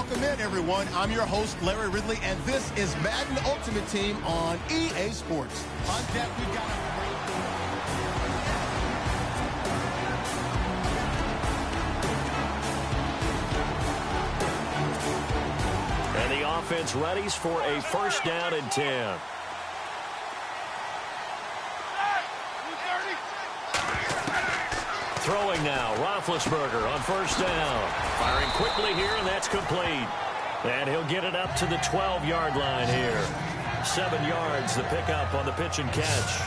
Welcome in, everyone. I'm your host, Larry Ridley, and this is Madden Ultimate Team on EA Sports. On deck, we've got a And the offense readies for a first down and 10. Throwing now, Roethlisberger on first down. Firing quickly here, and that's complete. And he'll get it up to the 12-yard line here. 7 yards, the pickup on the pitch and catch.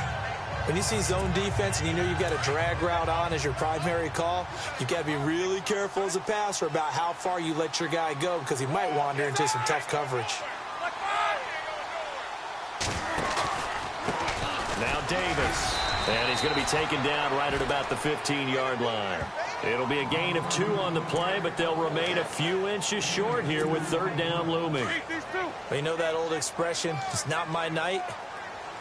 When you see zone defense and you know you've got a drag route on as your primary call, you've got to be really careful as a passer about how far you let your guy go because he might wander into some tough coverage. Now Davis. And he's going to be taken down right at about the 15-yard line. It'll be a gain of 2 on the play, but they'll remain a few inches short here with third down looming. Well, you know that old expression, it's not my night?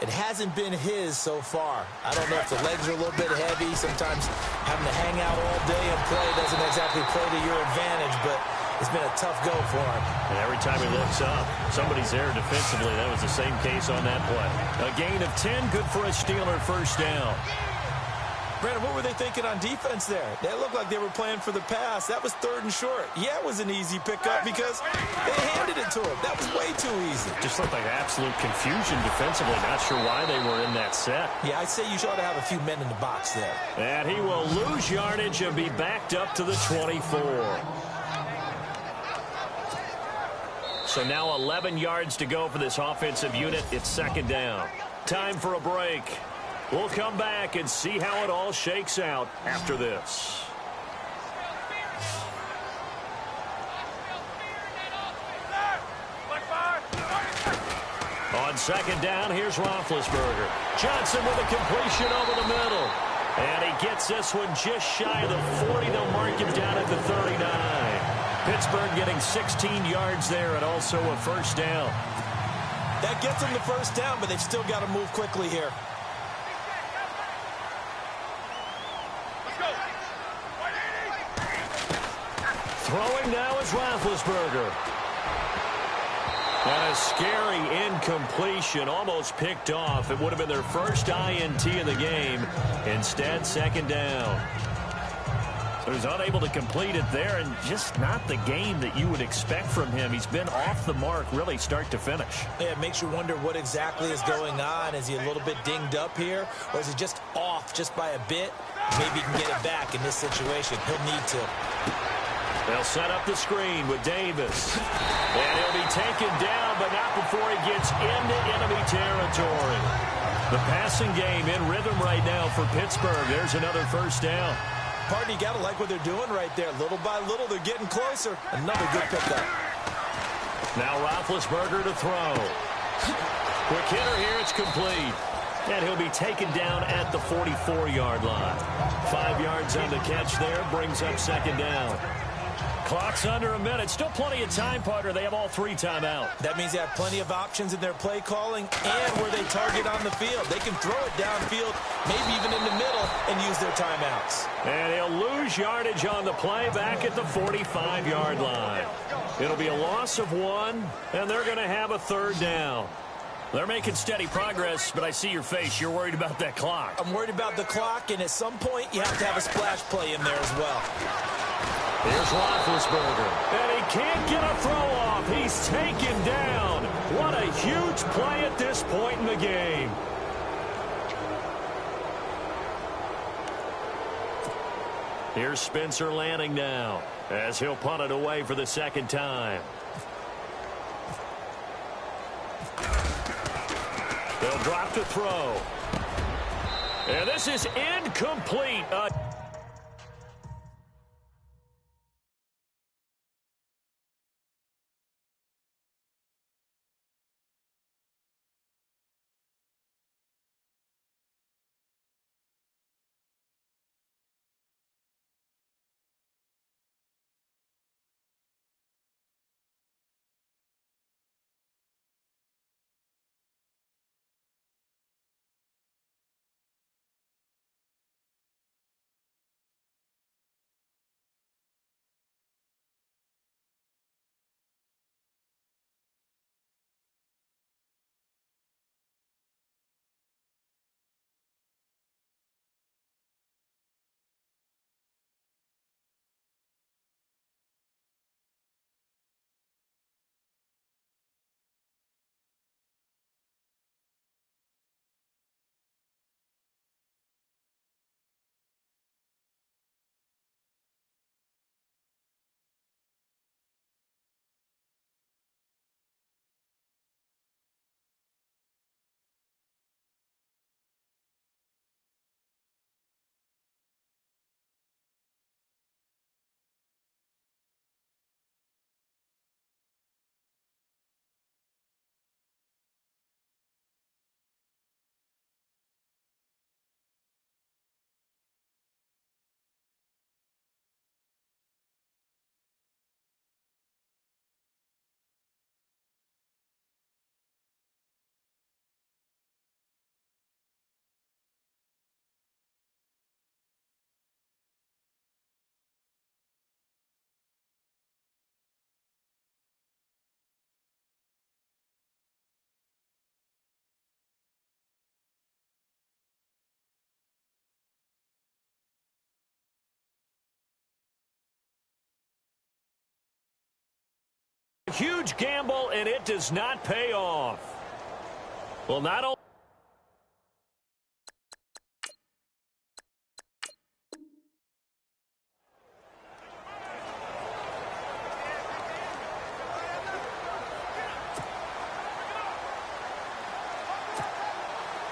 It hasn't been his so far. I don't know if the legs are a little bit heavy. Sometimes having to hang out all day and play doesn't exactly play to your advantage, but it's been a tough go for him. And every time he looks up, somebody's there defensively. That was the same case on that play. A gain of 10, good for a Steeler first down. Brandon, what were they thinking on defense there? They looked like they were playing for the pass. That was 3rd and short. Yeah, it was an easy pickup because they handed it to him. That was way too easy. Just looked like absolute confusion defensively. Not sure why they were in that set. Yeah, I'd say you should have a few men in the box there. And he will lose yardage and be backed up to the 24. So now 11 yards to go for this offensive unit. It's second down. Time for a break. We'll come back and see how it all shakes out after this. On second down, here's Roethlisberger. Johnson with a completion over the middle. And he gets this one just shy of the 40. They'll mark him down at the 39. Pittsburgh getting 16 yards there and also a first down. That gets them the first down, but they've still got to move quickly here. Throwing now is Roethlisberger. And a scary incompletion, almost picked off. It would have been their first INT in the game. Instead, second down. So he's unable to complete it there, and just not the game that you would expect from him. He's been off the mark, really, start to finish. Yeah, it makes you wonder what exactly is going on. Is he a little bit dinged up here, or is he just off just by a bit? Maybe he can get it back in this situation. He'll need to. They'll set up the screen with Davis. And he'll be taken down, but not before he gets into enemy territory. The passing game in rhythm right now for Pittsburgh. There's another first down. Pardon, you got to like what they're doing right there. Little by little, they're getting closer. Another good pickup. Now Roethlisberger to throw. Quick hitter here, it's complete. And he'll be taken down at the 44-yard line. 5 yards on the catch there, brings up second down. Clock's under a minute. Still plenty of time, partner. They have all 3 timeouts. That means they have plenty of options in their play calling and where they target on the field. They can throw it downfield, maybe even in the middle, and use their timeouts. And he'll lose yardage on the play back at the 45-yard line. It'll be a loss of 1, and they're going to have a third down. They're making steady progress, but I see your face. You're worried about that clock. I'm worried about the clock, and at some point, you have to have a splash play in there as well. Here's Roethlisberger, and he can't get a throw off. He's taken down. What a huge play at this point in the game. Here's Spencer Lanning now, as he'll punt it away for the second time. They'll drop to throw. And this is incomplete. Huge gamble, and it does not pay off. Well, not only.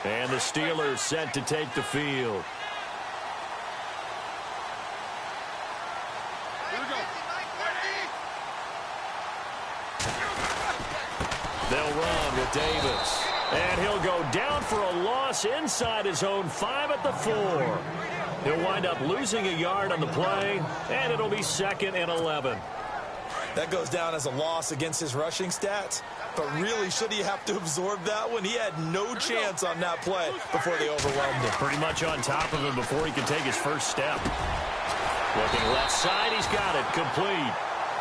And the Steelers set to take the field. They'll run with Davis. And he'll go down for a loss inside his own 5 at the 4. He'll wind up losing a yard on the play, and it'll be 2nd and 11. That goes down as a loss against his rushing stats. But really, should he have to absorb that one? He had no chance on that play before they overwhelmed him. Pretty much on top of him before he could take his first step. Looking left side, he's got it complete.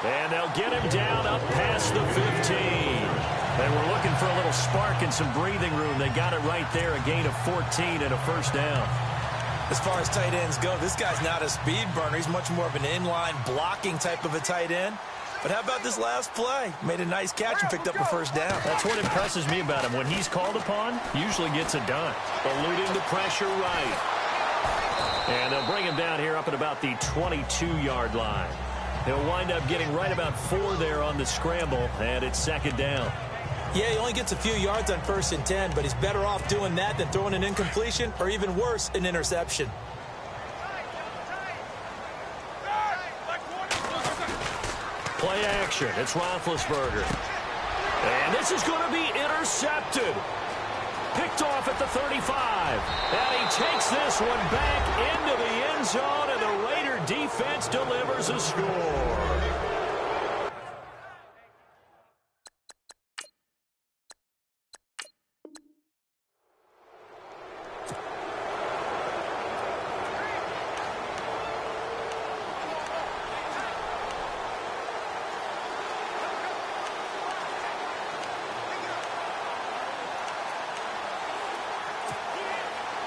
And they'll get him down up past the 15. They were looking for a little spark and some breathing room. They got it right there, a gain of 14 and a first down. As far as tight ends go, this guy's not a speed burner. He's much more of an inline blocking type of a tight end. But how about this last play? Made a nice catch and picked up a first down. That's what impresses me about him. When he's called upon, usually gets it done. Eluding the pressure right. And they'll bring him down here up at about the 22-yard line. He'll wind up getting right about 4 there on the scramble, and it's 2nd down. Yeah, he only gets a few yards on 1st and 10, but he's better off doing that than throwing an incompletion or even worse, an interception. Play action. It's Roethlisberger. And this is going to be intercepted. Picked off at the 35. And he takes this one back into the end zone, and the Raider defense delivers a score.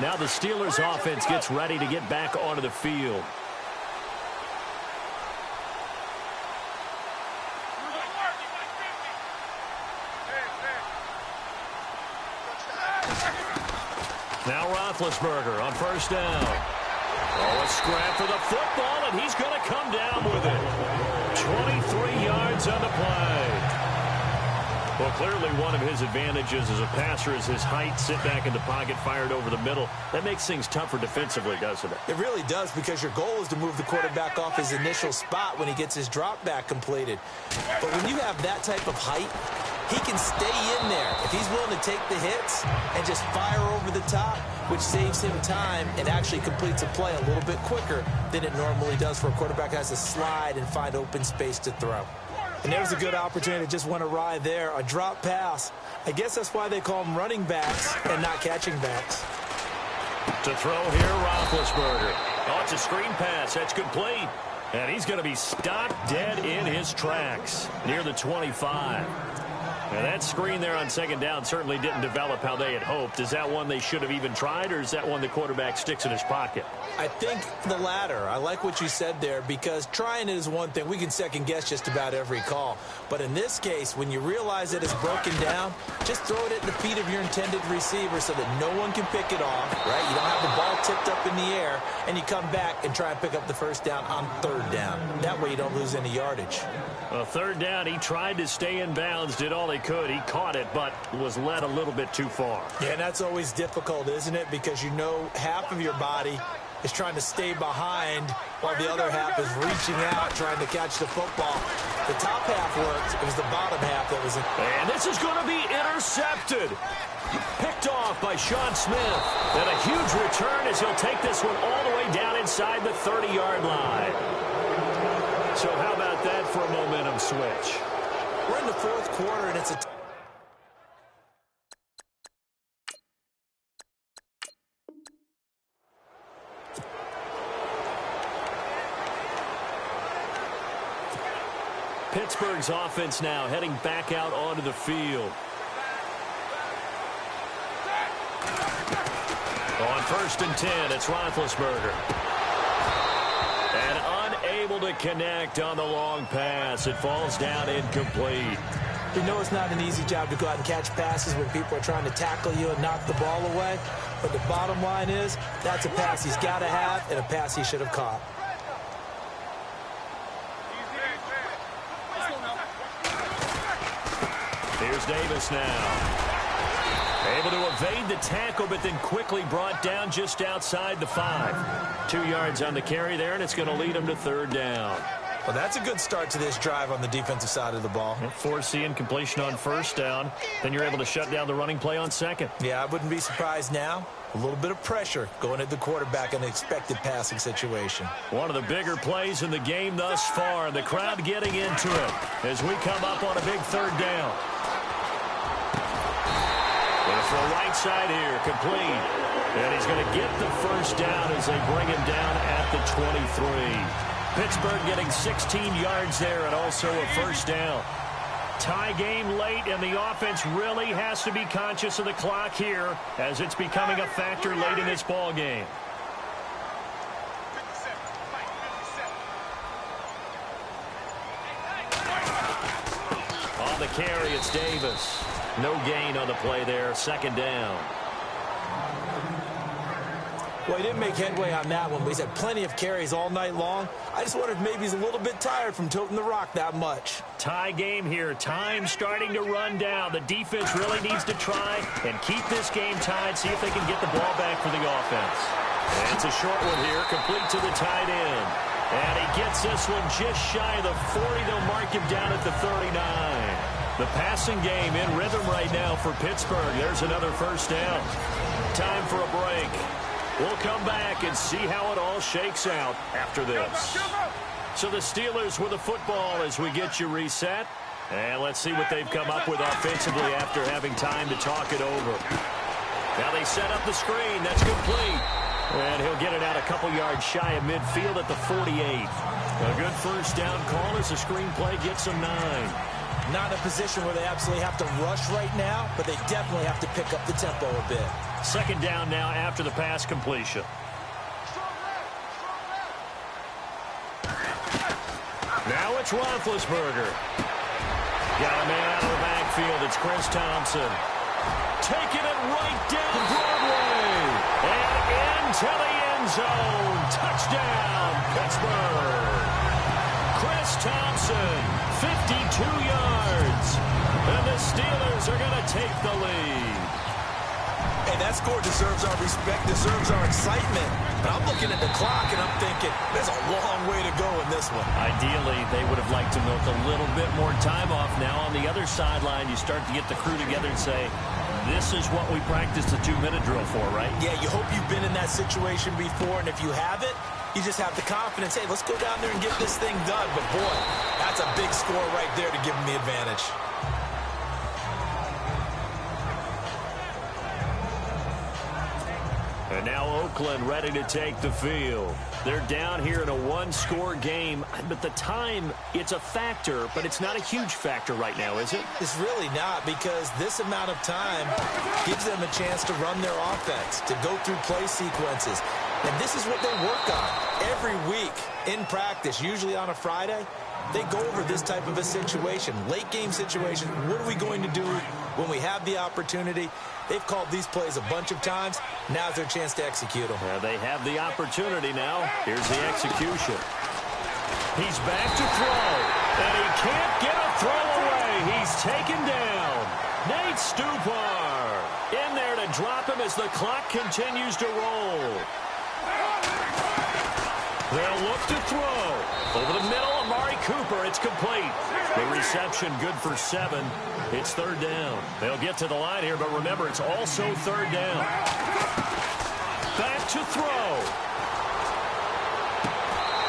Now the Steelers offense gets ready to get back onto the field. Now Roethlisberger on 1st down. Oh, a scrap for the football, and he's going to come down with it. 23 yards on the play. Well, clearly one of his advantages as a passer is his height. Sit back in the pocket, fired over the middle. That makes things tougher defensively, doesn't it? It really does, because your goal is to move the quarterback off his initial spot when he gets his drop back completed. But when you have that type of height, he can stay in there if he's willing to take the hits and just fire over the top, which saves him time and actually completes a play a little bit quicker than it normally does for a quarterback who has to slide and find open space to throw. And there's a good opportunity that just went awry there. A drop pass. I guess that's why they call them running backs and not catching backs. To throw here, Roethlisberger. Oh, it's a screen pass. That's complete. And he's going to be stopped dead in his tracks near the 25. Now, that screen there on 2nd down certainly didn't develop how they had hoped. Is that one they should have even tried, or is that one the quarterback sticks in his pocket? I think the latter. I like what you said there, because trying it is one thing. We can second-guess just about every call. But in this case, when you realize that it's broken down, just throw it at the feet of your intended receiver so that no one can pick it off, right? You don't have the ball tipped up in the air, and you come back and try and pick up the 1st down on 3rd down. That way you don't lose any yardage. Well, 3rd down, he tried to stay in bounds, did all he could. He caught it, but was led a little bit too far. Yeah, and that's always difficult, isn't it? Because you know half of your body is trying to stay behind while the other half is reaching out, trying to catch the football. The top half worked. It was the bottom half that was in. And this is going to be intercepted. Picked off by Sean Smith. And a huge return as he'll take this one all the way down inside the 30-yard line. So how about that for a momentum switch? We're in the 4th quarter, and it's a... Pittsburgh's offense now heading back out onto the field. On 1st and 10, it's Roethlisberger. And unable to connect on the long pass. It falls down incomplete. You know it's not an easy job to go out and catch passes when people are trying to tackle you and knock the ball away. But the bottom line is, that's a pass he's got to have and a pass he should have caught. Here's Davis now. Able to evade the tackle, but then quickly brought down just outside the 5. 2 yards on the carry there, and it's going to lead him to 3rd down. Well, that's a good start to this drive on the defensive side of the ball. Forcing completion on 1st down. Then you're able to shut down the running play on 2nd. Yeah, I wouldn't be surprised now. A little bit of pressure going at the quarterback in an expected passing situation. One of the bigger plays in the game thus far. The crowd getting into it as we come up on a big 3rd down. For the right side here, complete. And he's going to get the 1st down as they bring him down at the 23. Pittsburgh getting 16 yards there and also a 1st down. Tie game late, and the offense really has to be conscious of the clock here as it's becoming a factor late in this ball game. On the carry, it's Davis. No gain on the play there, 2nd down. Well, he didn't make headway on that one, but he's had plenty of carries all night long. I just wonder if maybe he's a little bit tired from toting the rock that much. Tie game here. Time starting to run down. The defense really needs to try and keep this game tied, see if they can get the ball back for the offense. And it's a short one here, complete to the tight end. And he gets this one just shy of the 40. They'll mark him down at the 39. The passing game in rhythm right now for Pittsburgh. There's another 1st down. Time for a break. We'll come back and see how it all shakes out after this. So the Steelers with the football as we get you reset. And let's see what they've come up with offensively after having time to talk it over. Now they set up the screen. That's complete. And he'll get it out a couple yards shy of midfield at the 48. A good 1st down call as the screenplay gets them 9. Not in a position where they absolutely have to rush right now, but they definitely have to pick up the tempo a bit. 2nd down now after the pass completion. Now it's Roethlisberger. Got a man out of the backfield. It's Chris Thompson. Taking it right down Broadway. And into the end zone. Touchdown, Pittsburgh. Chris Thompson, 52 yards. And the Steelers are going to take the lead. Hey, that score deserves our respect, deserves our excitement. But I'm looking at the clock, and I'm thinking, there's a long way to go in this one. Ideally, they would have liked to milk a little bit more time off. Now, on the other sideline, you start to get the crew together and say, this is what we practiced the 2-minute drill for, right? Yeah, you hope you've been in that situation before, and if you haven't, you just have the confidence, hey, let's go down there and get this thing done. But, boy, that's a big score right there to give them the advantage. And now Oakland ready to take the field. They're down here in a 1-score game, but the time, it's a factor, but it's not a huge factor right now, is it? It's really not, because this amount of time gives them a chance to run their offense, to go through play sequences. And this is what they work on every week in practice, usually on a Friday. They go over this type of a situation, late game situation. What are we going to do when we have the opportunity? They've called these plays a bunch of times. Now's their chance to execute them. They have the opportunity now. Here's the execution. He's back to throw, and he can't get a throw away. He's taken down. Nate Stupar in there to drop him as the clock continues to roll. They'll look to throw. Over the middle, Amari Cooper. It's complete. The reception good for 7. It's 3rd down. They'll get to the line here, but remember, it's also 3rd down. Back to throw.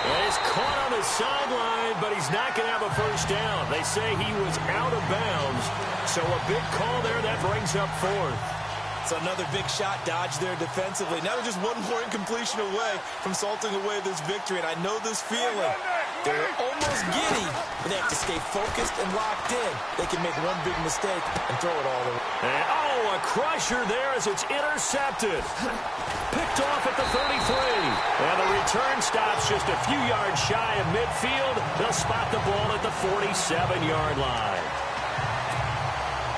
And he's caught on the sideline, but he's not going to have a 1st down. They say he was out of bounds, so a big call there that brings up 4th. It's another big shot dodge there defensively. Now they're just one more incompletion away from salting away this victory, and I know this feeling. They're almost giddy, but they have to stay focused and locked in. They can make one big mistake and throw it all away. And, oh, a crusher there as it's intercepted. Picked off at the 33. And the return stops just a few yards shy of midfield. They'll spot the ball at the 47-yard line.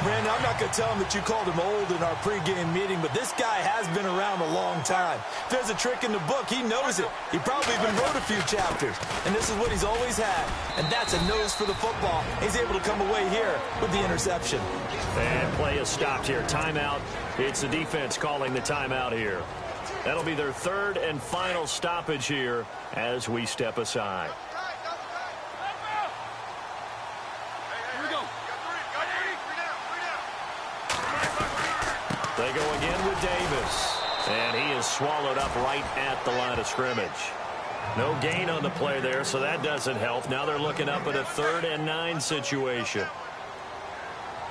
Brandon, I'm not going to tell him that you called him old in our pregame meeting, but this guy has been around a long time. If there's a trick in the book, he knows it. He probably even wrote a few chapters, and this is what he's always had, and that's a nose for the football. He's able to come away here with the interception. And play is stopped here. Timeout. It's the defense calling the timeout here. That'll be their third and final stoppage here as we step aside. They go again with Davis. And he is swallowed up right at the line of scrimmage. No gain on the play there, so that doesn't help. Now they're looking up at a 3rd and 9 situation.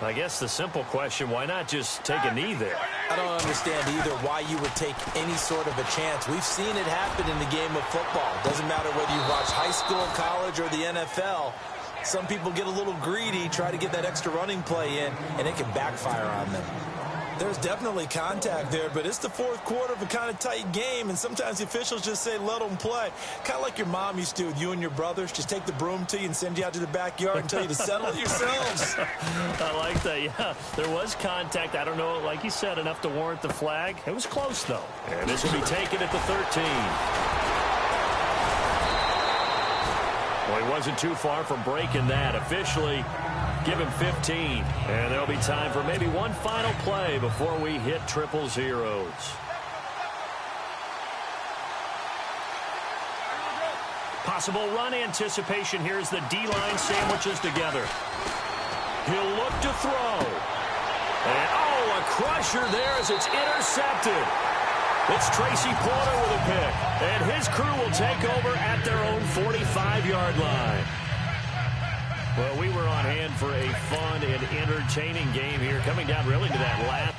I guess the simple question, why not just take a knee there? I don't understand either why you would take any sort of a chance. We've seen it happen in the game of football. Doesn't matter whether you watch high school, college, or the NFL. Some people get a little greedy, try to get that extra running play in, and it can backfire on them. There's definitely contact there, but it's the fourth quarter of a kind of tight game, and sometimes the officials just say, let them play. Kind of like your mom used to with you and your brothers. Just take the broom to you and send you out to the backyard and tell you to settle it yourselves. I like that, yeah. There was contact. I don't know, like you said, enough to warrant the flag. It was close, though. And this will be taken at the 13. Well, he wasn't too far from breaking that. Officially, give him 15. And there'll be time for maybe one final play before we hit triple zeros. Possible run anticipation here as the D-line sandwiches together. He'll look to throw. And, oh, a crusher there as it's intercepted. It's Tracy Porter with a pick. And his crew will take over at their own 45-yard line. Well, we were on hand for a fun and entertaining game here, coming down really to that last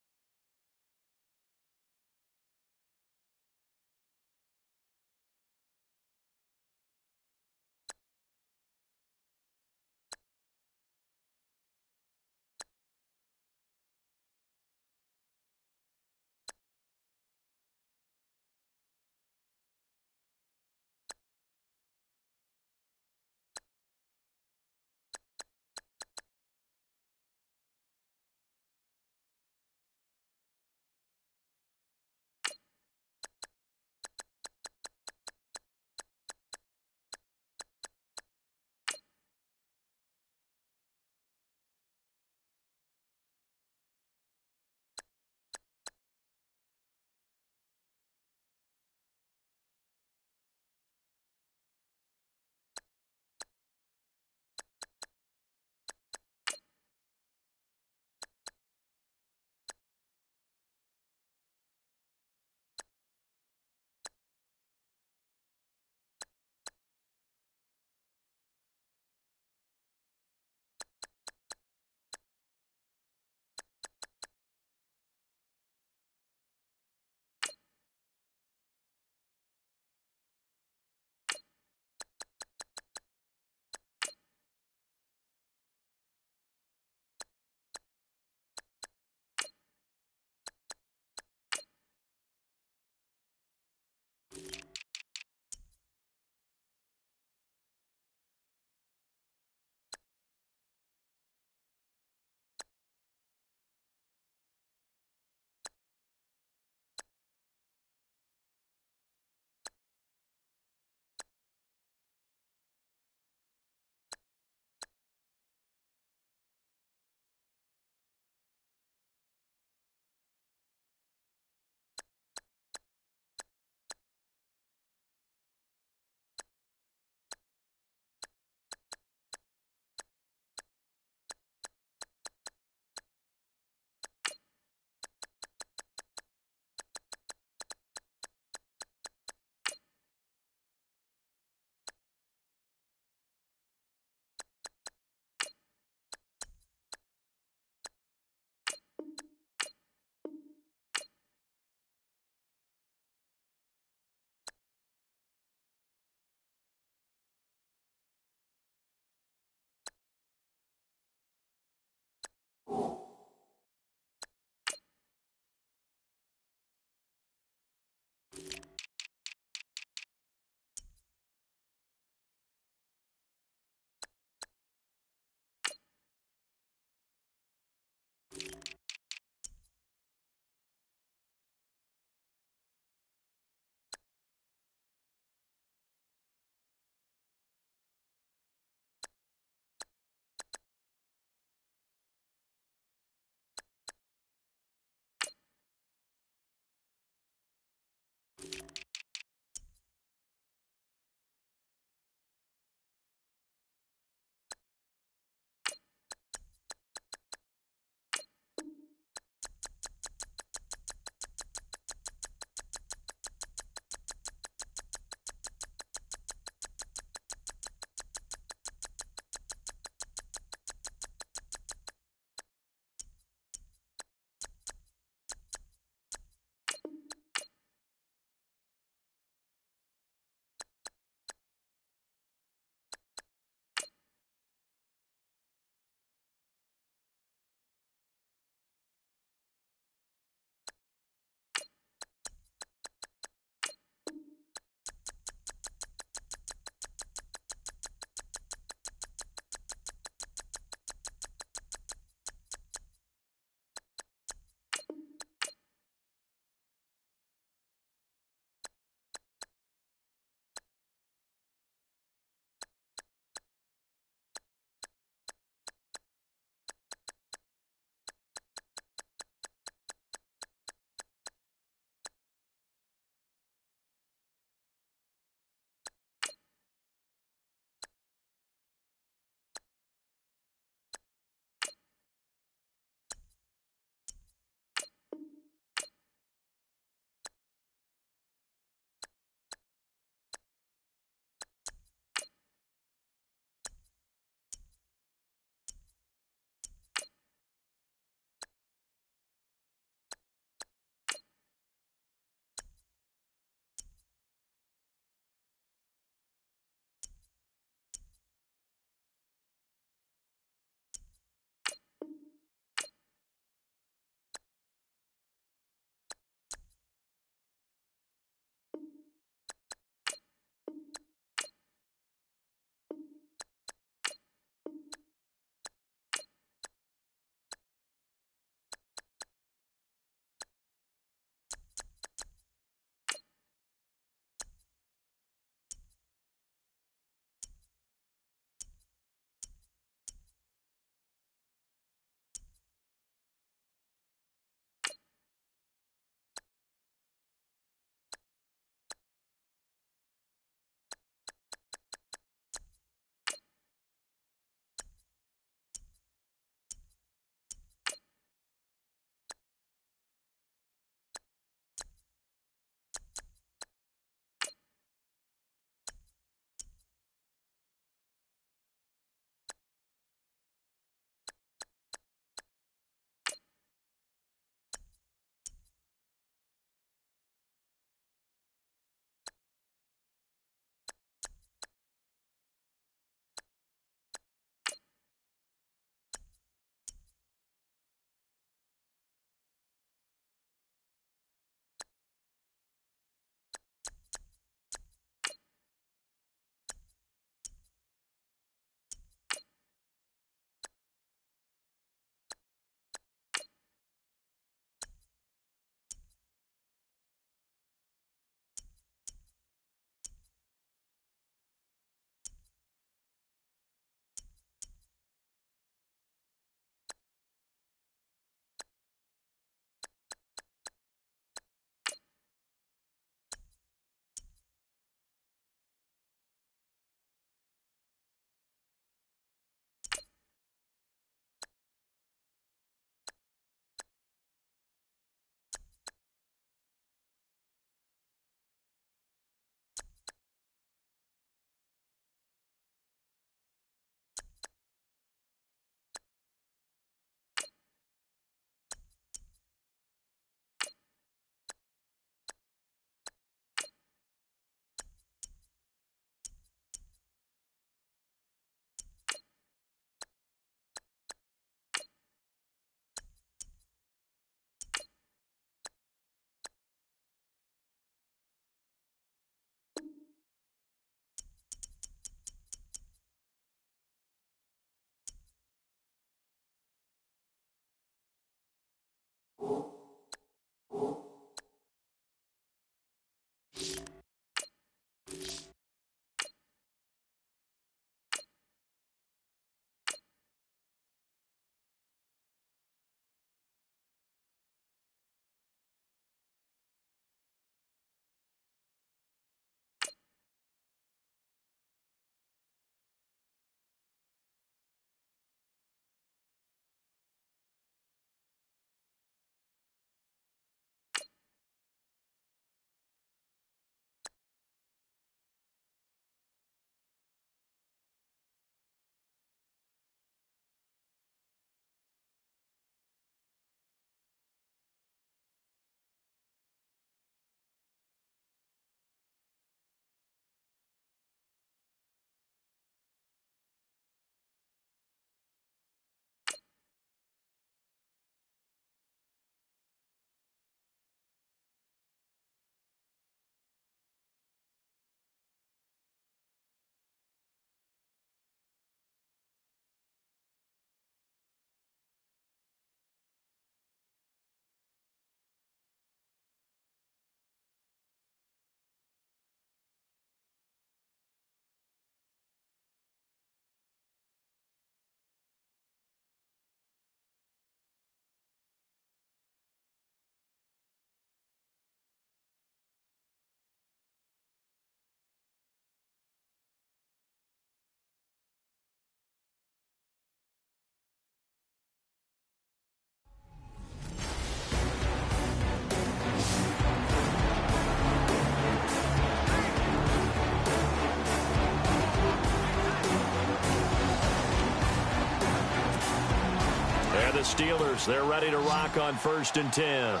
Steelers. They're ready to rock on 1st and 10.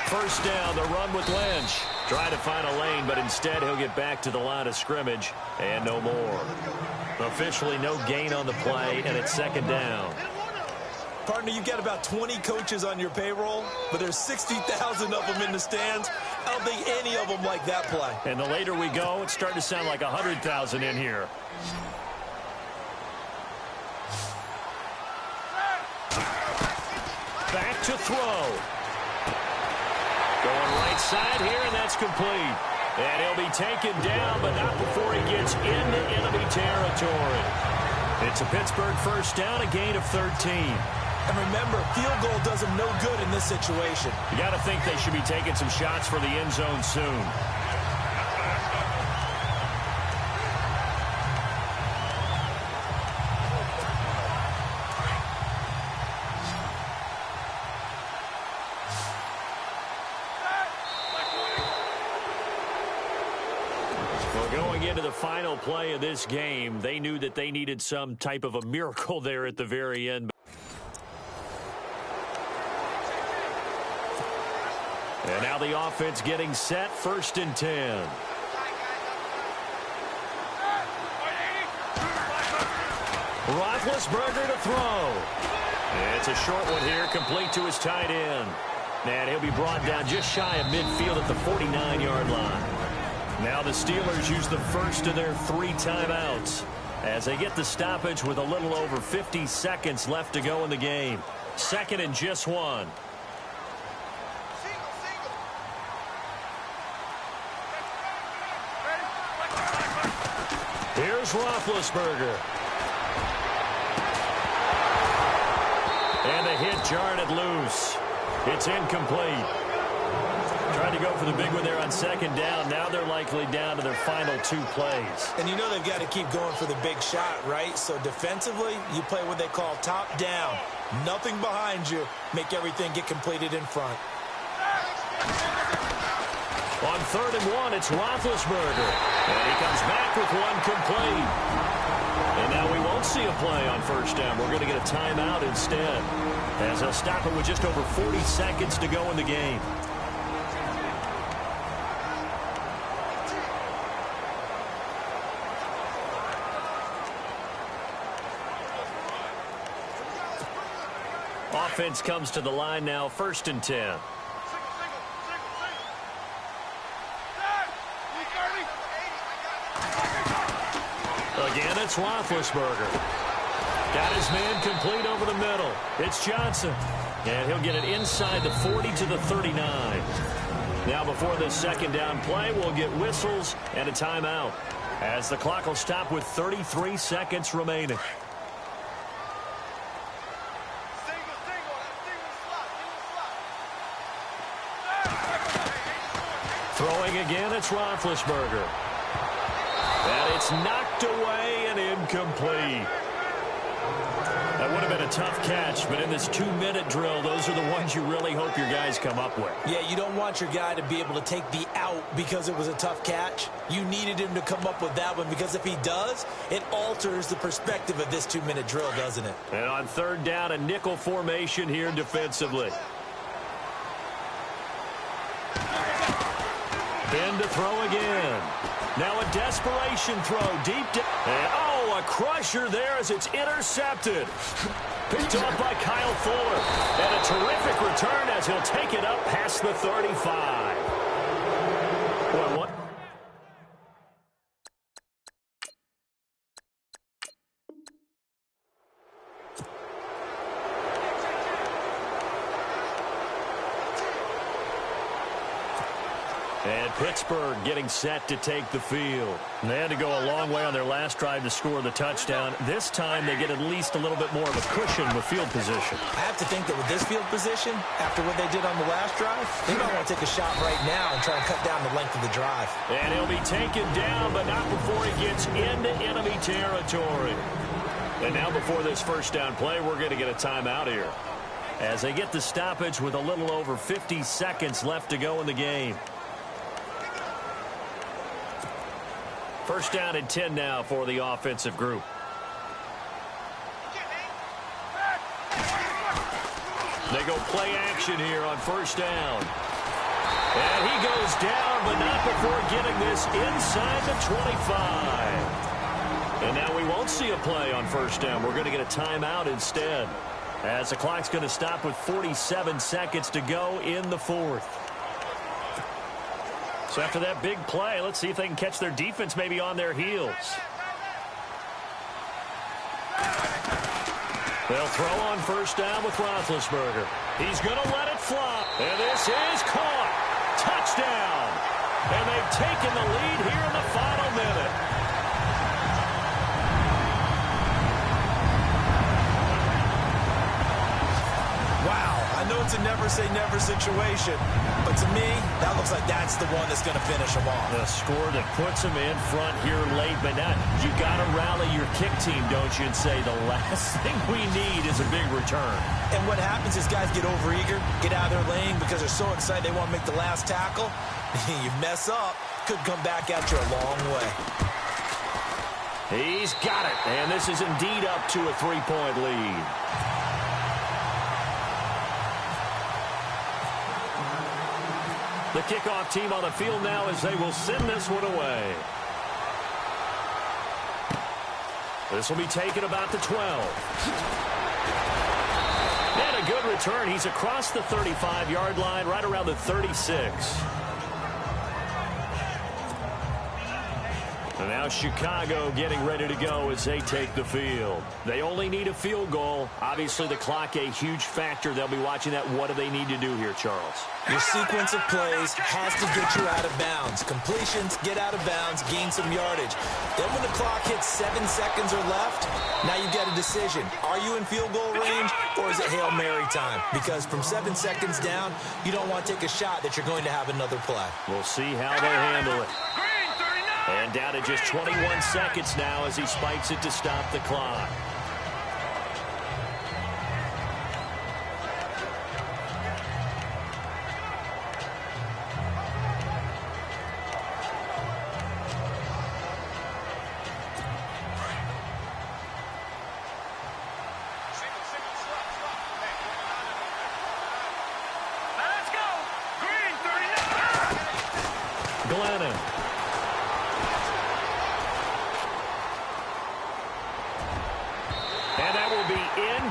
First down, the run with Lynch. Trying to find a lane, but instead he'll get back to the line of scrimmage and no more. Officially no gain on the play, and it's 2nd down. Partner, you've got about 20 coaches on your payroll, but there's 60,000 of them in the stands. I don't think any of them like that play. And the later we go, it's starting to sound like 100,000 in here. Back to throw. Going right side here, and that's complete. And he'll be taken down, but not before he gets into enemy territory. It's a Pittsburgh first down, a gain of 13. And remember, field goal does them no good in this situation. You got to think they should be taking some shots for the end zone soon. Going into the final play of this game, they knew that they needed some type of a miracle there at the very end. And now the offense getting set, 1st and 10. Roethlisberger to throw. It's a short one here, complete to his tight end. And he'll be brought down just shy of midfield at the 49-yard line. Now the Steelers use the first of their 3 timeouts as they get the stoppage with a little over 50 seconds left to go in the game. 2nd and just 1. Here's Roethlisberger. And the hit jarred it loose. It's incomplete. Tried to go for the big one there on 2nd down. Now they're likely down to their final 2 plays. And you know they've got to keep going for the big shot, right? So defensively, you play what they call top down. Nothing behind you. Make everything get completed in front. On 3rd and 1, it's Roethlisberger. And he comes back with one complete. And now we won't see a play on 1st down. We're going to get a timeout instead, as they'll stop it with just over 40 seconds to go in the game. Offense comes to the line now, 1st and 10. Again, it's Roethlisberger. Got his man complete over the middle. It's Johnson. And he'll get it inside the 40 to the 39. Now before this 2nd down play, we'll get whistles and a timeout, as the clock will stop with 33 seconds remaining. Throwing again, it's Roethlisberger. And it's knocked away and incomplete. That would have been a tough catch, but in this 2-minute drill, those are the ones you really hope your guys come up with. Yeah, you don't want your guy to be able to take the out because it was a tough catch. You needed him to come up with that one, because if he does, it alters the perspective of this 2-minute drill, doesn't it? And on 3rd down, a nickel formation here defensively. Ben to throw again. Now a desperation throw deep down. And, a crusher there as it's intercepted. Picked off by Kyle Fuller. And a terrific return as he'll take it up past the 35. Boy, what? And Pittsburgh getting set to take the field. And they had to go a long way on their last drive to score the touchdown. This time they get at least a little bit more of a cushion with field position. I have to think that with this field position, after what they did on the last drive, they might want to take a shot right now and try and cut down the length of the drive. And he'll be taken down, but not before he gets into enemy territory. And now before this 1st down play, we're going to get a timeout here, as they get the stoppage with a little over 50 seconds left to go in the game. First down and 10 now for the offensive group. They go play action here on first down. And he goes down, but not before getting this inside the 25. And now we won't see a play on first down. We're going to get a timeout instead, as the clock's going to stop with 47 seconds to go in the fourth. So after that big play, let's see if they can catch their defense maybe on their heels. They'll throw on first down with Roethlisberger. He's going to let it fly. And this is caught. Touchdown. And they've taken the lead here in the final minute. Wow, I know it's a never-say-never situation, but to me, that looks like that's the one that's going to finish them off. The score that puts them in front here late, but now you got to rally your kick team, don't you, and say the last thing we need is a big return. And what happens is guys get overeager, get out of their lane because they're so excited they want to make the last tackle. You mess up, could come back at you a long way. He's got it, and this is indeed up to a 3-point lead. The kickoff team on the field now as they will send this one away. This will be taken about the 12. And a good return. He's across the 35-yard line, right around the 36. And now Chicago getting ready to go as they take the field. They only need a field goal. Obviously, the clock a huge factor. They'll be watching that. What do they need to do here, Charles? Your sequence of plays has to get you out of bounds. Completions, get out of bounds, gain some yardage. Then when the clock hits 7 seconds or left, now you get a decision. Are you in field goal range or is it Hail Mary time? Because from 7 seconds down, you don't want to take a shot that you're going to have another play. We'll see how they handle it. And down to just 21 seconds now as he spikes it to stop the clock.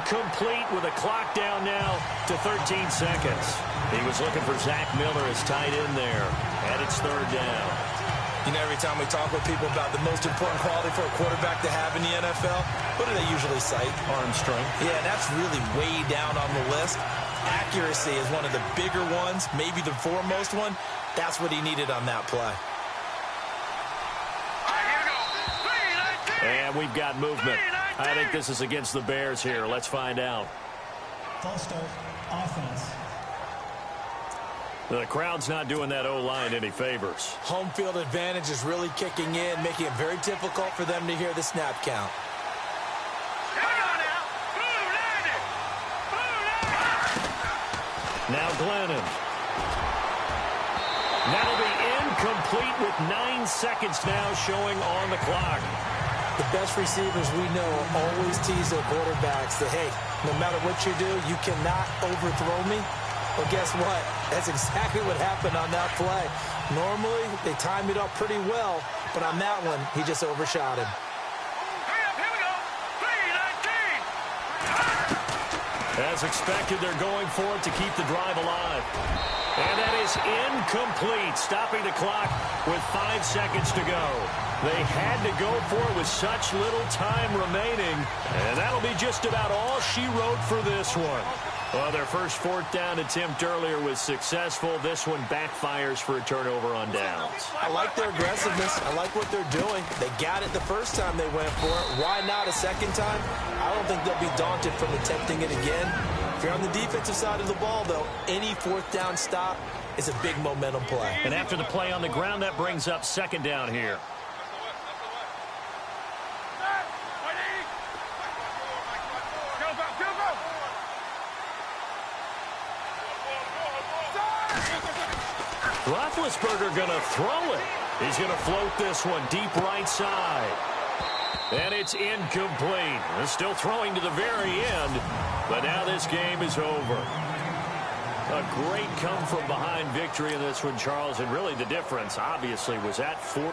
Complete with a clock down now to 13 seconds. He was looking for Zach Miller as tight end there. And it's third down. You know, every time we talk with people about the most important quality for a quarterback to have in the NFL, what do they usually cite? Arm strength. Yeah, that's really way down on the list. Accuracy is one of the bigger ones, maybe the foremost one. That's what he needed on that play. And we've got movement. I think this is against the Bears here. Let's find out. False start, offense. The crowd's not doing that O-line any favors. Home field advantage is really kicking in, making it very difficult for them to hear the snap count. Now Glennon. That'll be incomplete with 9 seconds now showing on the clock. The best receivers we know always tease their quarterbacks that, hey, no matter what you do, you cannot overthrow me. Well, guess what? That's exactly what happened on that play. Normally, they timed it up pretty well, but on that one, he just overshot him. As expected, they're going for it to keep the drive alive. And that is incomplete, stopping the clock with 5 seconds to go. They had to go for it with such little time remaining, and that'll be just about all she wrote for this one. Well, their first fourth down attempt earlier was successful. This one backfires for a turnover on downs. I like their aggressiveness. I like what they're doing. They got it the first time they went for it. Why not a second time? I don't think they'll be daunted from attempting it again. If you're on the defensive side of the ball, though, any fourth down stop is a big momentum play. And after the play on the ground, that brings up second down here. Roethlisberger going to throw it. He's going to float this one deep right side. And it's incomplete. They're still throwing to the very end, but now this game is over. A great come-from-behind victory in this one, Charles, and really the difference, obviously, was at 4.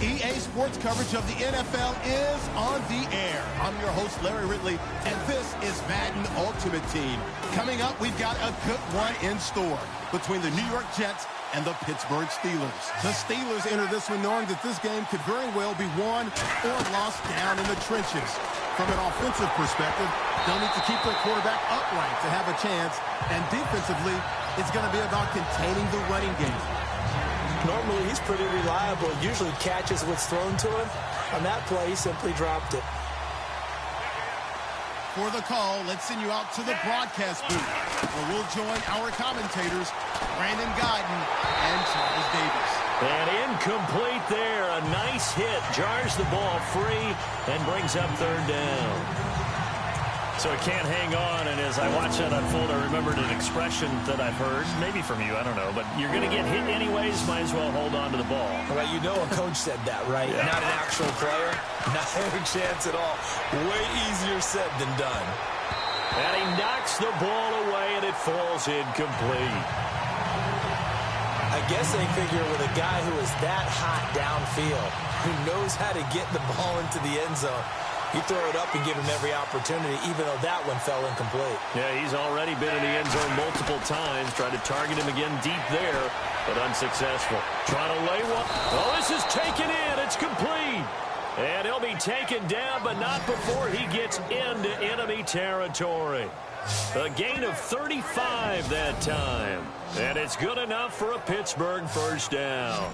EA Sports coverage of the NFL is on the air. I'm your host, Larry Ridley, and this is Madden Ultimate Team. Coming up, we've got a good one in store between the New York Jets and the Pittsburgh Steelers. The Steelers enter this one knowing that this game could very well be won or lost down in the trenches. From an offensive perspective, they'll need to keep their quarterback upright to have a chance, and defensively, it's going to be about containing the running game. Normally, he's pretty reliable. Usually catches what's thrown to him. On that play, he simply dropped it. For the call, let's send you out to the broadcast booth, where we'll join our commentators, Brandon Guyton and Charles Davis. And incomplete there. A nice hit. Jars the ball free and brings up third down. So it can't hang on, and as I watch that unfold, I remembered an expression that I've heard, maybe from you, I don't know, but you're going to get hit anyways, might as well hold on to the ball. Well, you know a coach said that, right? Yeah. Not an actual player. Not a chance at all. Way easier said than done. And he knocks the ball away, and it falls incomplete. I guess they figure with a guy who is that hot downfield, who knows how to get the ball into the end zone, you throw it up and give him every opportunity, even though that one fell incomplete. Yeah, he's already been in the end zone multiple times. Tried to target him again deep there, but unsuccessful. Trying to lay one. Oh, this is taken in. It's complete. And he'll be taken down, but not before he gets into enemy territory. A gain of 35 that time. And it's good enough for a Pittsburgh first down.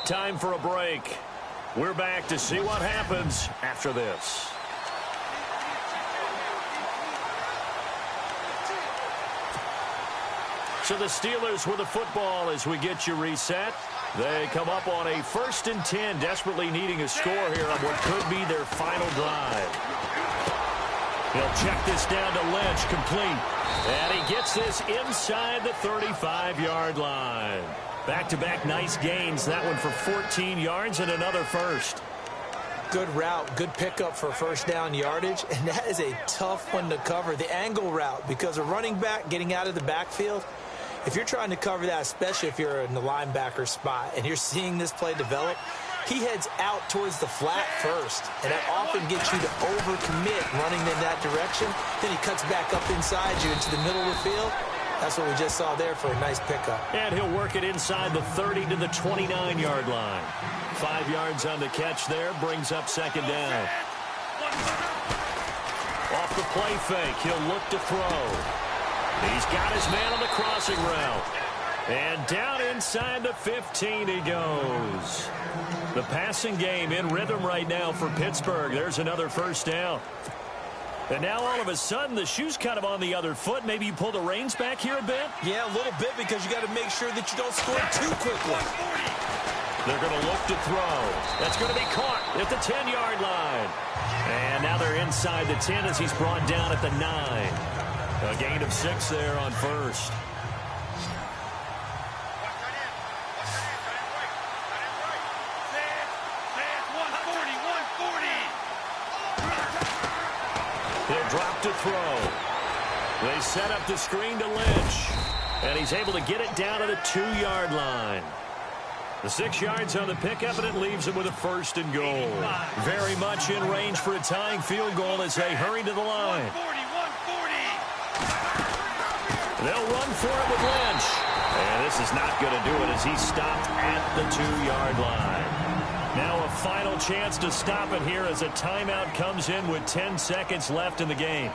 Time for a break. We're back to see what happens after this. So the Steelers with the football as we get you reset. They come up on a 1st and 10, desperately needing a score here on what could be their final drive. He'll check this down to Lynch, complete. And he gets this inside the 35-yard line. Back-to-back nice gains. That one for 14 yards and another first. Good route, good pickup for first down yardage, and that is a tough one to cover. The angle route, because a running back getting out of the backfield, if you're trying to cover that, especially if you're in the linebacker spot and you're seeing this play develop, he heads out towards the flat first, and that often gets you to overcommit running in that direction. Then he cuts back up inside you into the middle of the field. That's what we just saw there for a nice pickup. And he'll work it inside the 30 to the 29-yard line. 5 yards on the catch there, brings up second down. Off the play fake, he'll look to throw. He's got his man on the crossing route. And down inside the 15 he goes. The passing game in rhythm right now for Pittsburgh. There's another first down. And now all of a sudden the shoe's kind of on the other foot. Maybe you pull the reins back here a bit? Yeah, a little bit, because you got to make sure that you don't score too quickly. They're going to look to throw. That's going to be caught at the 10-yard line. And now they're inside the 10 as he's brought down at the 9. A gain of 6 there on first. He'll drop to throw. They set up the screen to Lynch. And he's able to get it down to the 2-yard line. The 6 yards on the pickup, and it leaves him with a 1st and goal. Very much in range for a tying field goal as they hurry to the line. 140. They'll run for it with Lynch. And this is not going to do it as he's stopped at the 2-yard line. Now a final chance to stop it here as a timeout comes in with 10 seconds left in the game.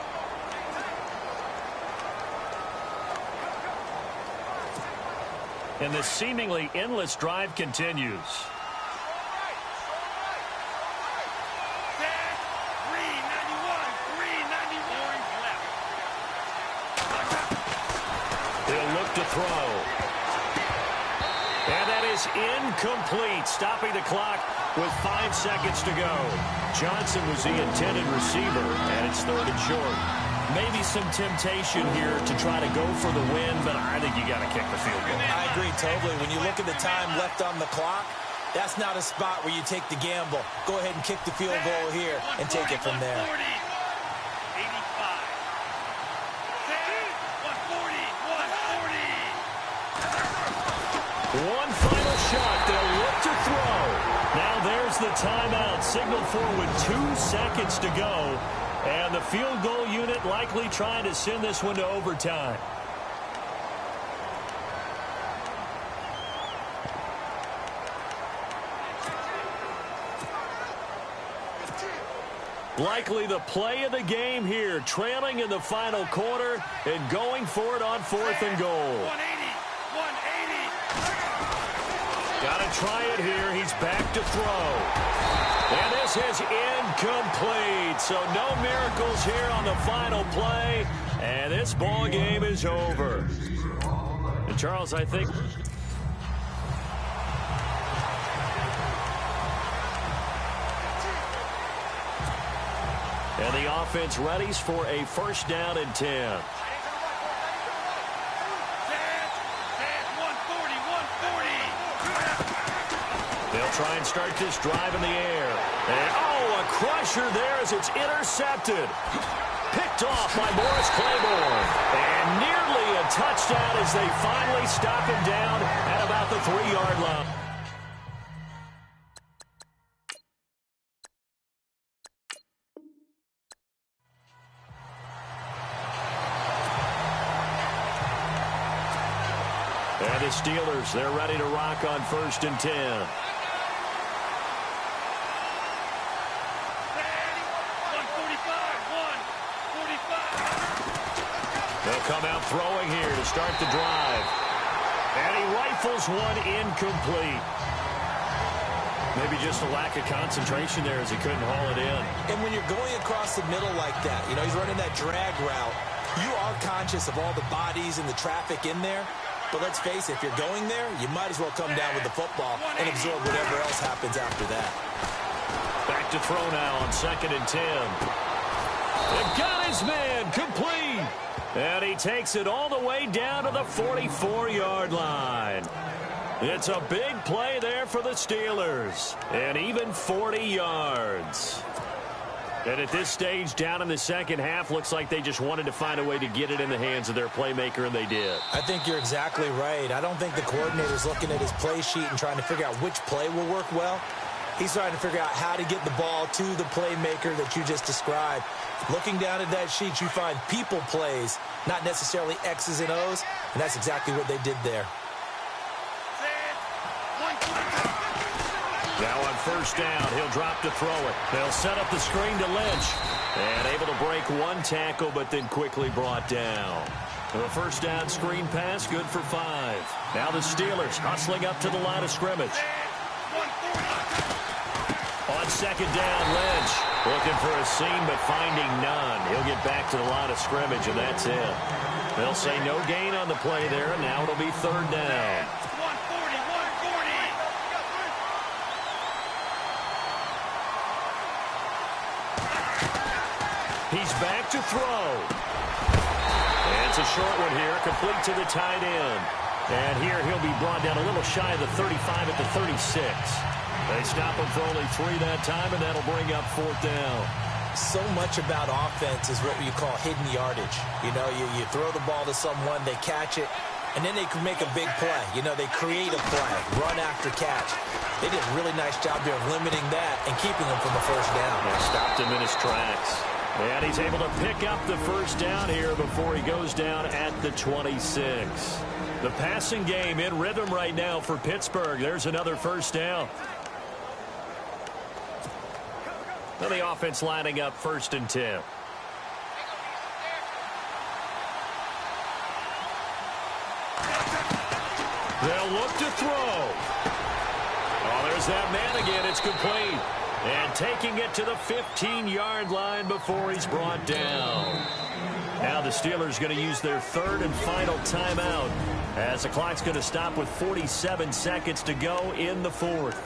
And the seemingly endless drive continues. They'll look to throw. And that is incomplete, stopping the clock with 5 seconds to go. Johnson was the intended receiver, and it's 3rd and short. Maybe some temptation here to try to go for the win, but I think you got to kick the field goal. I agree totally. When you look at the time left on the clock, that's not a spot where you take the gamble. Go ahead and kick the field goal here and take it from there. 85. 140. One final shot. They'll look to throw. Now there's the timeout. Signal for with 2 seconds to go. And the field goal unit likely trying to send this one to overtime. Likely the play of the game here, trailing in the final quarter and going for it on 4th and goal. 180. Got to try it here. He's back to throw. And this is incomplete. So no miracles here on the final play. And this ball game is over. And Charles, I think... And the offense readies for a 1st down and 10. They'll try and start this drive in the air. And, a crusher there as it's intercepted. Picked off by Morris Claiborne. And nearly a touchdown as they finally stop him down at about the 3-yard line. And the Steelers, they're ready to rock on 1st and 10. They'll come out throwing here to start the drive. And he rifles one incomplete. Maybe just a lack of concentration there as he couldn't haul it in. And when you're going across the middle like that, he's running that drag route, you are conscious of all the bodies and the traffic in there. But let's face it, if you're going there, you might as well come down with the football and absorb whatever else happens after that. Back to throw now on 2nd and 10. They've got his man complete. And he takes it all the way down to the 44-yard line. It's a big play there for the Steelers. And even 40 yards. And at this stage, down in the second half, looks like they just wanted to find a way to get it in the hands of their playmaker, and they did. I think you're exactly right. I don't think the coordinator's looking at his play sheet and trying to figure out which play will work well. He's trying to figure out how to get the ball to the playmaker that you just described. Looking down at that sheet, you find people plays, not necessarily X's and O's, and that's exactly what they did there. Now on 1st down, he'll drop to throw it. They'll set up the screen to Lynch. And able to break one tackle, but then quickly brought down. The 1st down screen pass, good for 5. Now the Steelers hustling up to the line of scrimmage. On 2nd down, Lynch looking for a seam, but finding none. He'll get back to the line of scrimmage, and that's it. They'll say no gain on the play there, and now it'll be 3rd down. He's back to throw. And it's a short one here, complete to the tight end. And here he'll be brought down a little shy of the 35 at the 36. They stop him for only 3 that time, and that'll bring up 4th down. So much about offense is what you call hidden yardage. You throw the ball to someone, they catch it, And then they can make a big play. You know, they create a play, run after catch. They did a really nice job there of limiting that and keeping him from a first down. Yeah, stopped him in his tracks. And he's able to pick up the first down here before he goes down at the 26. The passing game in rhythm right now for Pittsburgh. There's another first down. Now the offense lining up 1st and 10. They'll look to throw. Oh, there's that man again. It's complete. And taking it to the 15-yard line before he's brought down. Now the Steelers going to use their 3rd and final timeout as the clock's going to stop with 47 seconds to go in the 4th.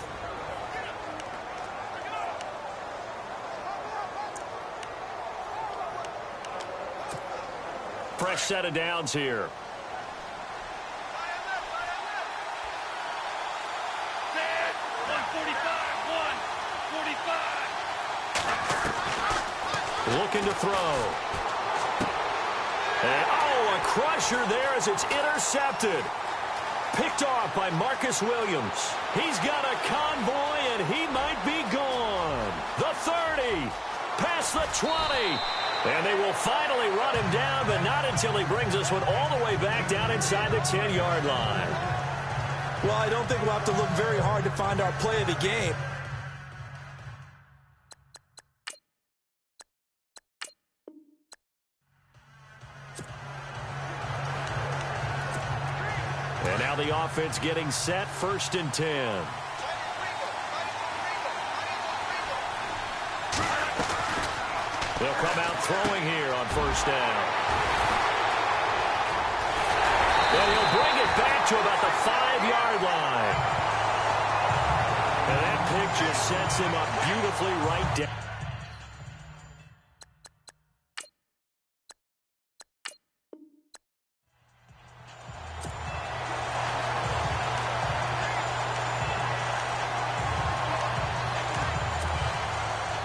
Fresh set of downs here. Looking to throw. And, oh, a crusher there as it's intercepted. Picked off by Marcus Williams. He's got a convoy, and he might be gone. The 30, past the 20. And they will finally run him down, but not until he brings this one all the way back down inside the 10-yard line. Well, I don't think we'll have to look very hard to find our play of the game. And now the offense getting set, 1st and 10. They'll come out throwing here on 1st down. And he'll bring it back to about the 5-yard line. And that pick just sets him up beautifully right down.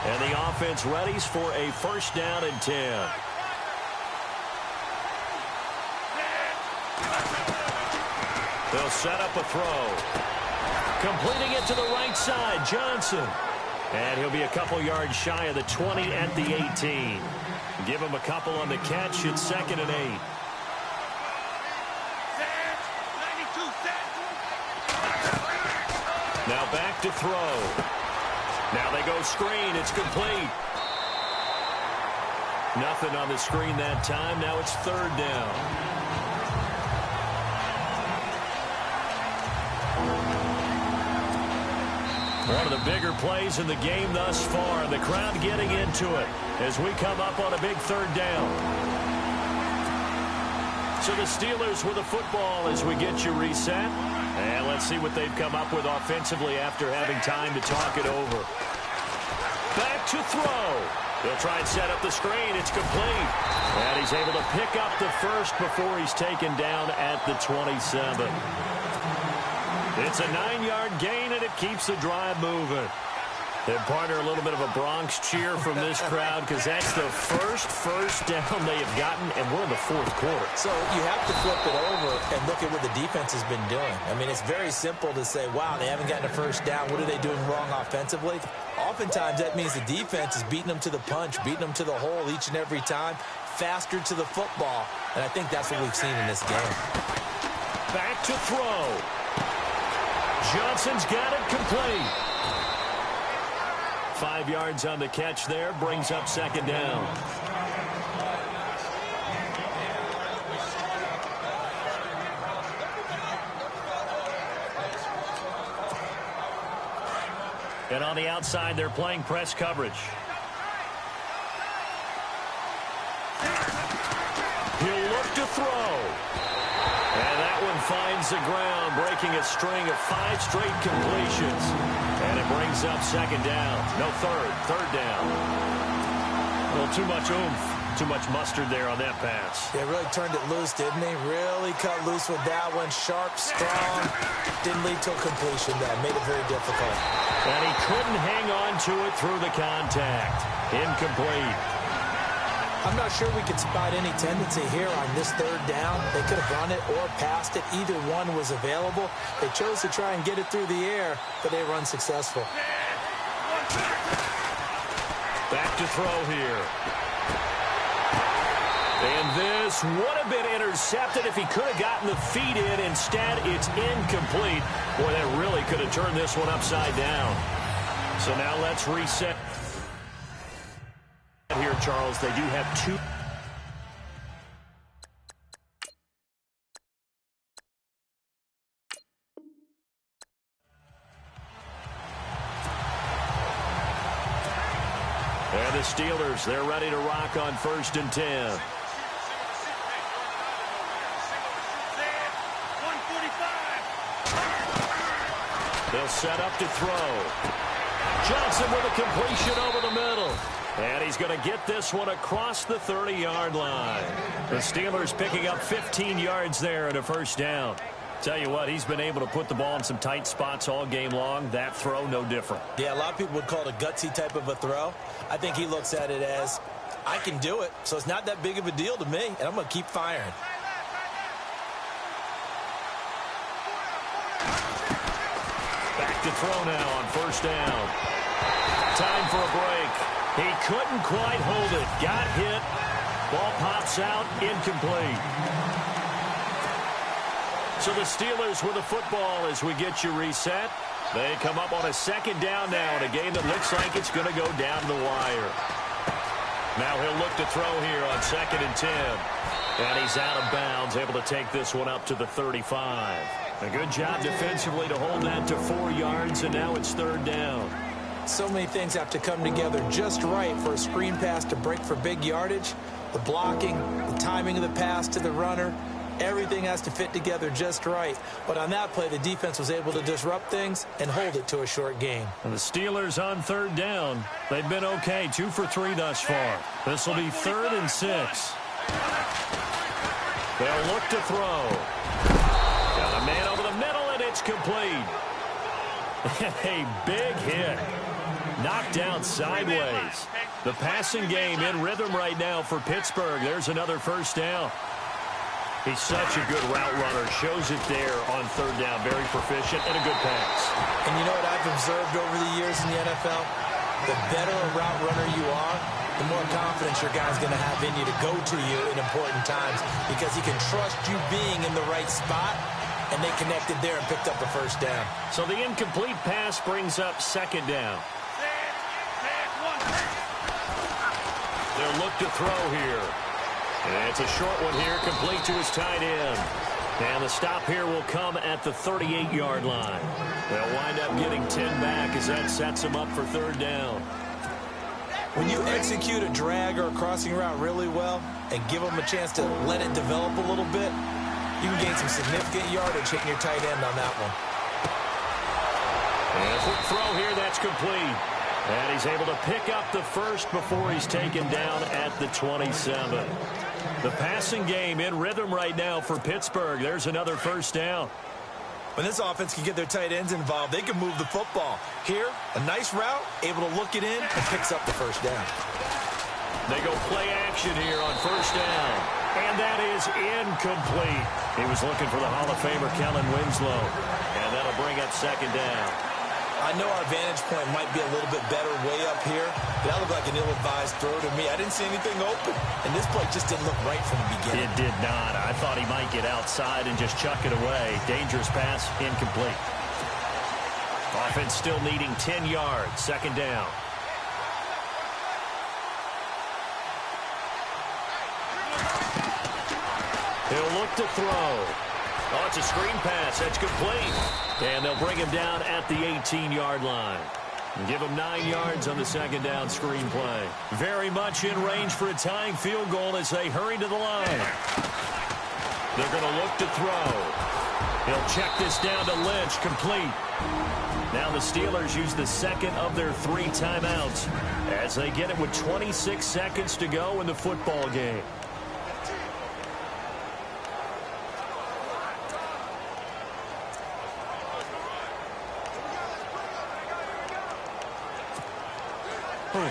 And the offense readies for a 1st down and 10. They'll set up a throw. Completing it to the right side, Johnson. And he'll be a couple yards shy of the 20 at the 18. Give him a couple on the catch. It's 2nd and 8. Now back to throw. Now they go screen. It's complete. Nothing on the screen that time. Now it's 3rd down. One of the bigger plays in the game thus far. The crowd getting into it as we come up on a big 3rd down. So the Steelers with the football as we get you reset. And let's see what they've come up with offensively after having time to talk it over. Back to throw. They'll try and set up the screen. It's complete. And he's able to pick up the first before he's taken down at the 27. It's a 9-yard gain, and it keeps the drive moving. And partner, a little bit of a Bronx cheer from this crowd because that's the first down they have gotten, and we're in the 4th quarter. So you have to flip it over and look at what the defense has been doing. I mean, it's very simple to say, wow, they haven't gotten a 1st down. What are they doing wrong offensively? Oftentimes, that means the defense is beating them to the punch, beating them to the hole each and every time, faster to the football. And I think that's what we've seen in this game. Back to throw. Johnson's got it complete. 5 yards on the catch there, brings up 2nd down. And on the outside, they're playing press coverage. He'll look to throw. And that one finds the ground, breaking a string of 5 straight completions. And it brings up 2nd down. No, 3rd down. A little too much oomph, too much mustard there on that pass. They really turned it loose, didn't he? Really cut loose with that one. Sharp, strong. Didn't lead to a completion, though. Made it very difficult. And he couldn't hang on to it through the contact. Incomplete. I'm not sure we could spot any tendency here on this third down. They could have run it or passed it. Either one was available. They chose to try and get it through the air, but they were unsuccessful. Back to throw here. And this would have been intercepted if he could have gotten the feet in. Instead, it's incomplete. Boy, that really could have turned this one upside down. So now let's reset here, Charles. They do have two. And the Steelers, they're ready to rock on 1st and 10. They'll set up to throw. Johnson with a completion over the middle. And he's going to get this one across the 30-yard line. The Steelers picking up 15 yards there and a first down. Tell you what, he's been able to put the ball in some tight spots all game long. That throw, no different. Yeah, a lot of people would call it a gutsy type of a throw. I think he looks at it as, I can do it, so it's not that big of a deal to me, and I'm going to keep firing. Back to throw now on 1st down. Time for a break. He couldn't quite hold it. Got hit. Ball pops out. Incomplete. So the Steelers with the football as we get you reset. They come up on a 2nd down now in a game that looks like it's going to go down the wire. Now he'll look to throw here on 2nd and 10. And he's out of bounds, able to take this one up to the 35. A good job defensively to hold that to 4 yards, and now it's 3rd down. So many things have to come together just right for a screen pass to break for big yardage. The blocking, the timing of the pass to the runner, everything has to fit together just right. But on that play, the defense was able to disrupt things and hold it to a short gain. And the Steelers on 3rd down. They've been okay, 2 for 3 thus far. This will be 3rd and 6. They'll look to throw. Got a man over the middle, and it's complete. A big hit. Knocked down sideways. The passing game in rhythm right now for Pittsburgh. There's another first down. He's such a good route runner. Shows it there on 3rd down. Very proficient and a good pass. And you know what I've observed over the years in the NFL? The better a route runner you are, the more confidence your guy's going to have in you to go to you in important times because he can trust you being in the right spot, and they connected there and picked up a first down. So the incomplete pass brings up 2nd down. They'll look to throw here. And it's a short one here, complete to his tight end. And the stop here will come at the 38-yard line. They'll wind up getting 10 back as that sets them up for 3rd down. When you execute a drag or a crossing route really well and give them a chance to let it develop a little bit, you can gain some significant yardage hitting your tight end on that one. And a quick throw here, that's complete. And he's able to pick up the first before he's taken down at the 27. The passing game in rhythm right now for Pittsburgh. There's another first down. When this offense can get their tight ends involved, they can move the football. Here, a nice route, able to look it in, and picks up the first down. They go play action here on 1st down. And that is incomplete. He was looking for the Hall of Famer, Kellen Winslow. And that'll bring up 2nd down. I know our vantage point might be a little bit better way up here, but that looked like an ill-advised throw to me. I didn't see anything open, and this play just didn't look right from the beginning. It did not. I thought he might get outside and just chuck it away. Dangerous pass, incomplete. Offense still needing 10 yards, 2nd down. He'll look to throw. Oh, it's a screen pass. That's complete. And they'll bring him down at the 18-yard line. And give him 9 yards on the 2nd down screen play. Very much in range for a tying field goal as they hurry to the line. They're going to look to throw. He'll check this down to Lynch. Complete. Now the Steelers use the 2nd of their 3 timeouts as they get it with 26 seconds to go in the football game.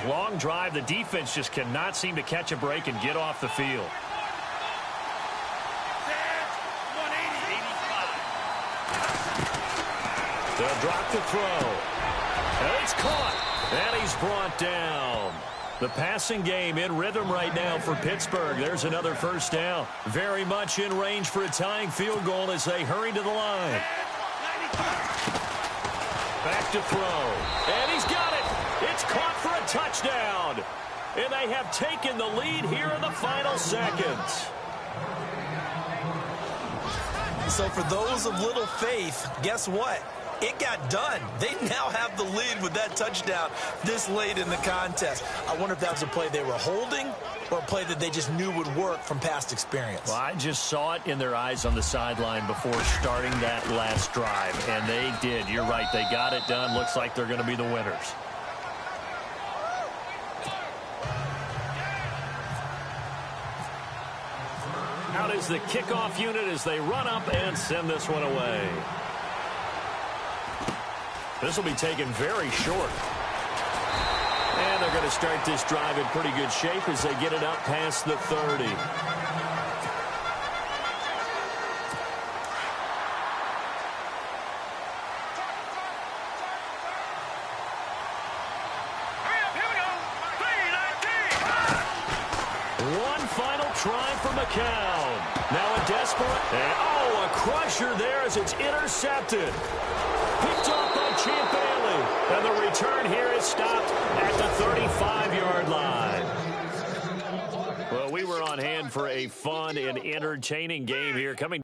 Long drive. The defense just cannot seem to catch a break and get off the field. They'll drop the throw. And it's caught. And he's brought down. The passing game in rhythm right now for Pittsburgh. There's another first down. Very much in range for a tying field goal as they hurry to the line. Back to throw. And he's got it. It's caught for a touchdown. And they have taken the lead here in the final seconds. So for those of little faith, guess what? It got done. They now have the lead with that touchdown this late in the contest. I wonder if that was a play they were holding or a play that they just knew would work from past experience. Well, I just saw it in their eyes on the sideline before starting that last drive, and they did. You're right. They got it done. Looks like they're going to be the winners. Out is the kickoff unit as they run up and send this one away. This will be taken very short. And they're going to start this drive in pretty good shape as they get it up past the 30. One final try for McCown. Now a desperate. And, a crusher there as it's intercepted. Picked off by Champ Bailey. And the return here is stopped at the 35-yard line. Well, we were on hand for a fun and entertaining game here. Coming.